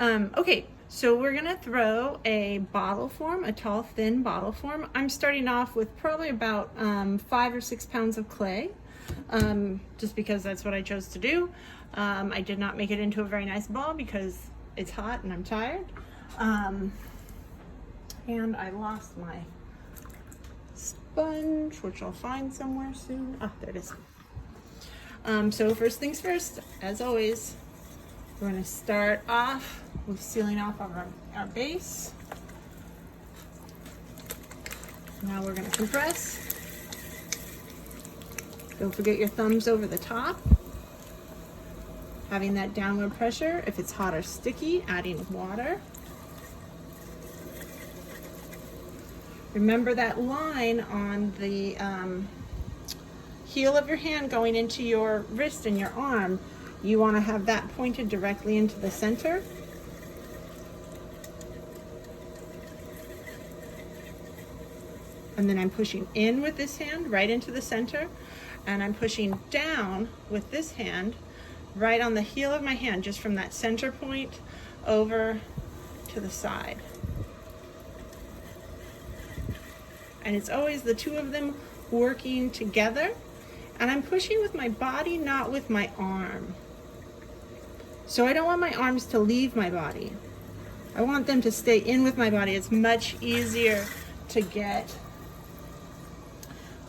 Okay, so we're gonna throw a bottle form, a tall, thin bottle form. I'm starting off with probably about 5 or 6 pounds of clay, just because that's what I chose to do. I did not make it into a very nice ball because it's hot and I'm tired. And I lost my sponge, which I'll find somewhere soon. Ah, there it is. So first things first, as always, we're going to start off with sealing off our base. Now we're going to compress. Don't forget your thumbs over the top. Having that downward pressure. If it's hot or sticky, adding water. Remember that line on the heel of your hand going into your wrist and your arm. You want to have that pointed directly into the center. And then I'm pushing in with this hand right into the center, and I'm pushing down with this hand right on the heel of my hand, just from that center point over to the side. And it's always the two of them working together. And I'm pushing with my body, not with my arm. So I don't want my arms to leave my body. I want them to stay in with my body. It's much easier to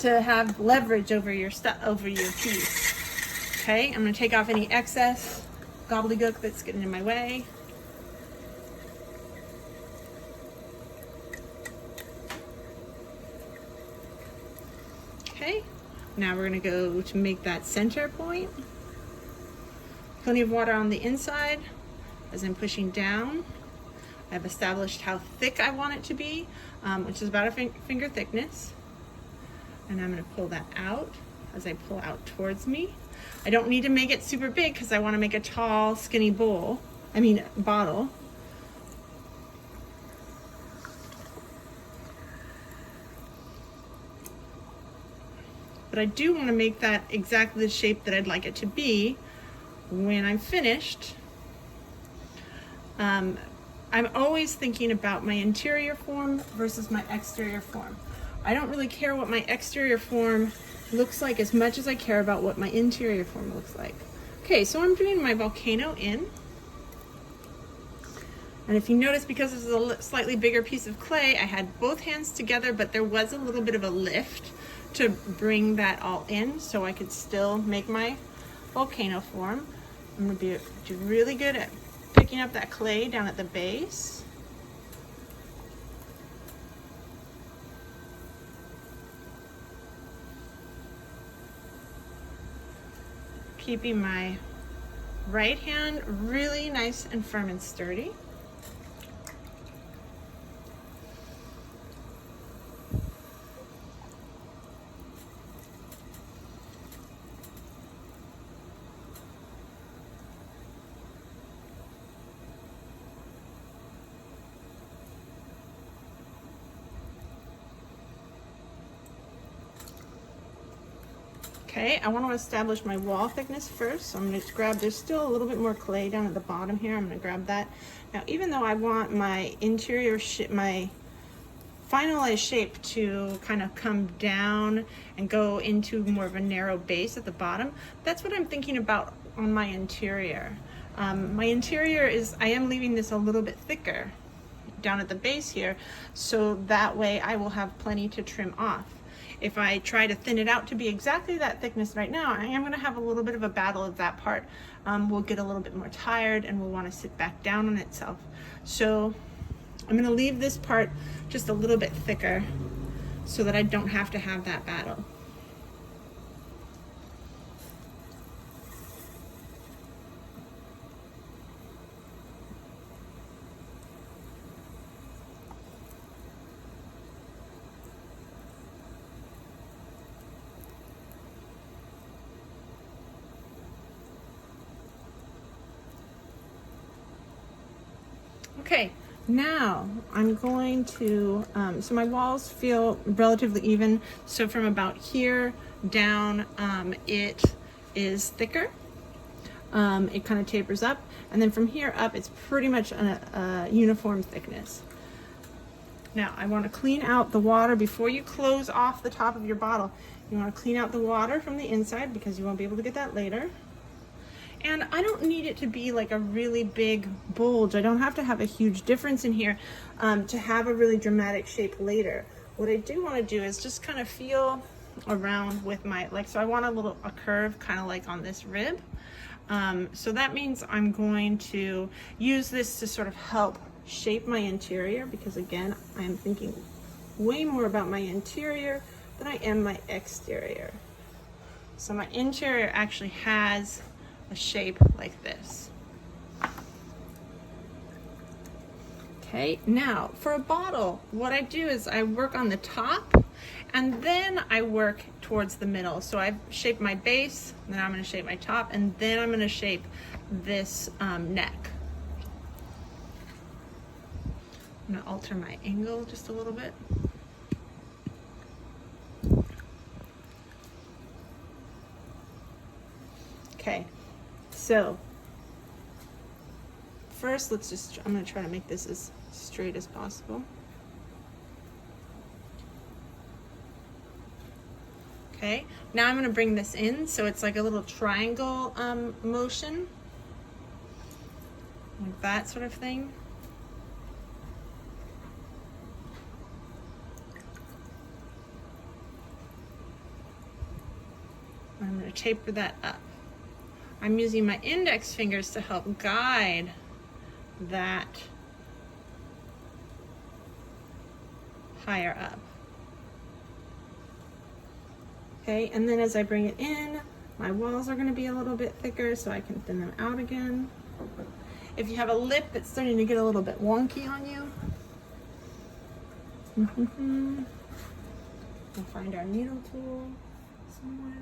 have leverage over your piece. Okay, I'm gonna take off any excess gobbledygook that's getting in my way. Okay, now we're gonna go to make that center point. Plenty of water on the inside as I'm pushing down. I've established how thick I want it to be, which is about a finger thickness. And I'm gonna pull that out as I pull out towards me. I don't need to make it super big because I wanna make a tall, skinny bottle. But I do want to make that exactly the shape that I'd like it to be when I'm finished. I'm always thinking about my interior form versus my exterior form. I don't really care what my exterior form looks like as much as I care about what my interior form looks like. Okay, so I'm doing my volcano in. And if you notice, because this is a slightly bigger piece of clay, I had both hands together, but there was a little bit of a lift to bring that all in so I could still make my volcano form. I'm going to do really good at picking up that clay down at the base. Keeping my right hand really nice and firm and sturdy. Okay, I want to establish my wall thickness first, so I'm going to grab, there's still a little bit more clay down at the bottom here, I'm going to grab that. Now, even though I want my interior, my finalized shape to kind of come down and go into more of a narrow base at the bottom, that's what I'm thinking about on my interior. My interior is, I am leaving this a little bit thicker down at the base here, so that way I will have plenty to trim off. If I try to thin it out to be exactly that thickness right now, I am going to have a little bit of a battle of that part. We'll get a little bit more tired and we'll want to sit back down on itself. So I'm going to leave this part just a little bit thicker so that I don't have to have that battle. Okay, now I'm going to, so my walls feel relatively even. So from about here down, it is thicker. it kind of tapers up, and then from here up it's pretty much a uniform thickness. Now I want to clean out the water before you close off the top of your bottle. You want to clean out the water from the inside because you won't be able to get that later. And I don't need it to be like a really big bulge. I don't have to have a huge difference in here to have a really dramatic shape later. What I do want to do is just kind of feel around with my, like, so I want a curve kind of like on this rib. So that means I'm going to use this to sort of help shape my interior, because again, I am thinking way more about my interior than I am my exterior. So my interior actually has a shape like this. Okay, now for a bottle, what I do is I work on the top and then I work towards the middle. So I've shaped my base, then I'm going to shape my top, and then I'm going to shape this neck. I'm going to alter my angle just a little bit. Okay, so first I'm going to try to make this as straight as possible. Okay, now I'm going to bring this in so it's like a little triangle motion, like that sort of thing. I'm going to taper that up. I'm using my index fingers to help guide that higher up. Okay, and then as I bring it in, my walls are going to be a little bit thicker so I can thin them out again. If you have a lip that's starting to get a little bit wonky on you, we'll find our needle tool somewhere.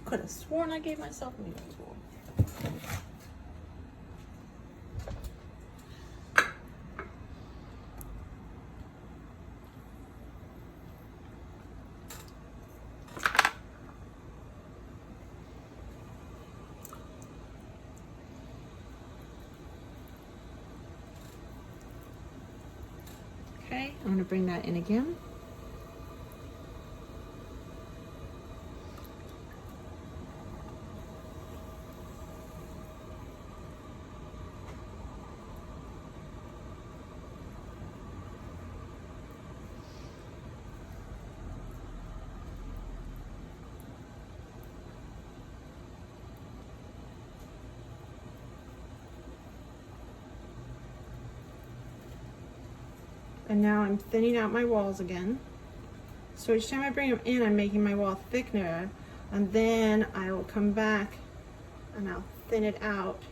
Could have sworn I gave myself a needle tool. Okay, I'm going to bring that in again. And now I'm thinning out my walls again. So each time I bring them in, I'm making my wall thicker, and then I will come back and I'll thin it out.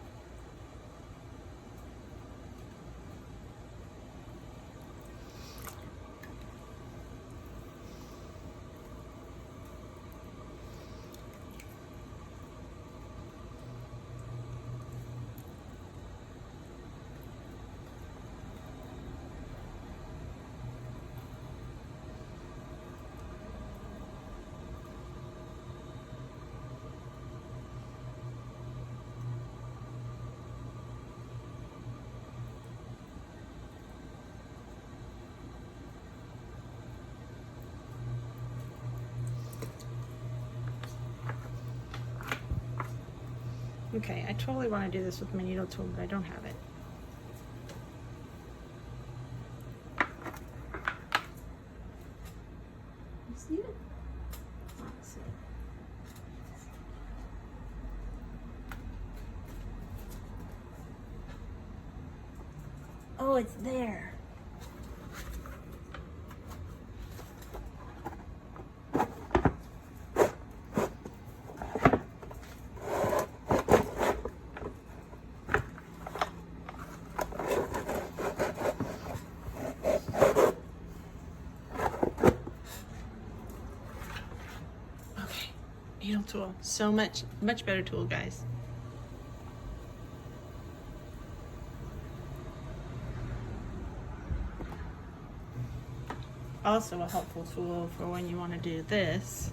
Okay, I totally want to do this with my needle tool, but I don't have it. You see it? Let's see. Oh, it's there. Needle tool, so much better tool, guys. also a helpful tool for when you want to do this.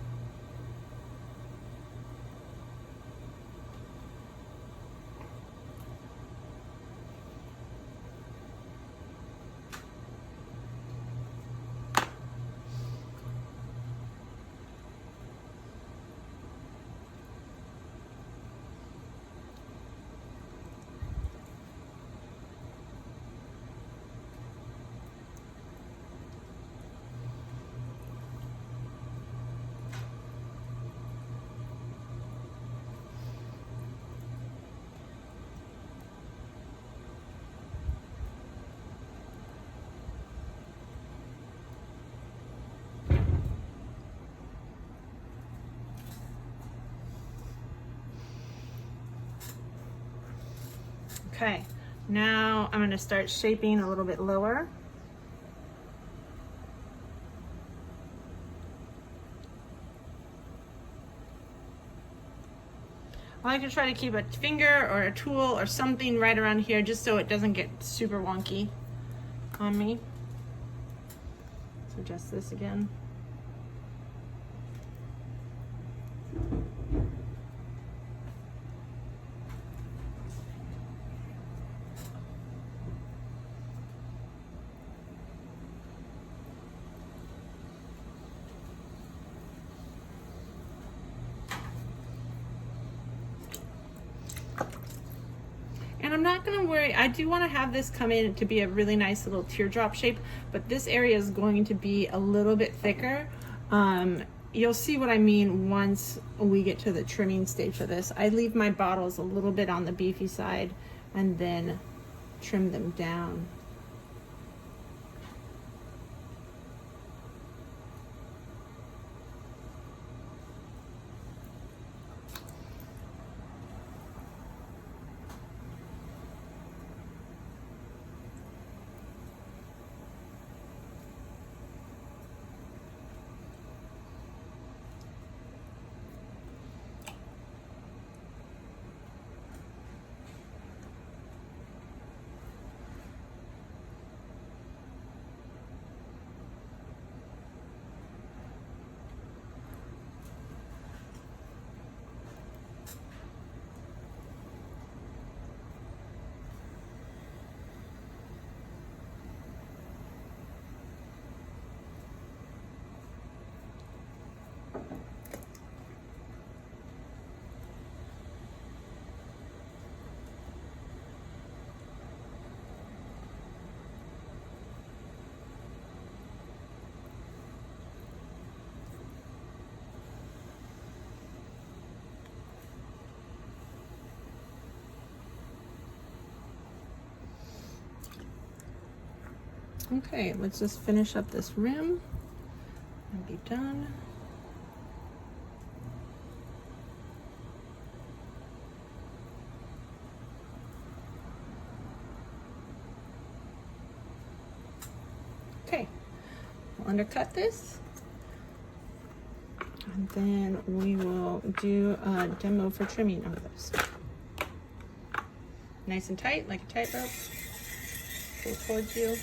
Okay, now I'm going to start shaping a little bit lower. I like to try to keep a finger or a tool or something right around here just so it doesn't get super wonky on me. So adjust this again. And I'm not gonna worry, I do wanna have this come in to be a really nice little teardrop shape, but this area is going to be a little bit thicker. You'll see what I mean once we get to the trimming stage for this. I leave my bottles a little bit on the beefy side and then trim them down. Okay, let's just finish up this rim and be done. Okay, we'll undercut this, and then we will do a demo for trimming of this. Nice and tight, like a tightrope. Pull towards you.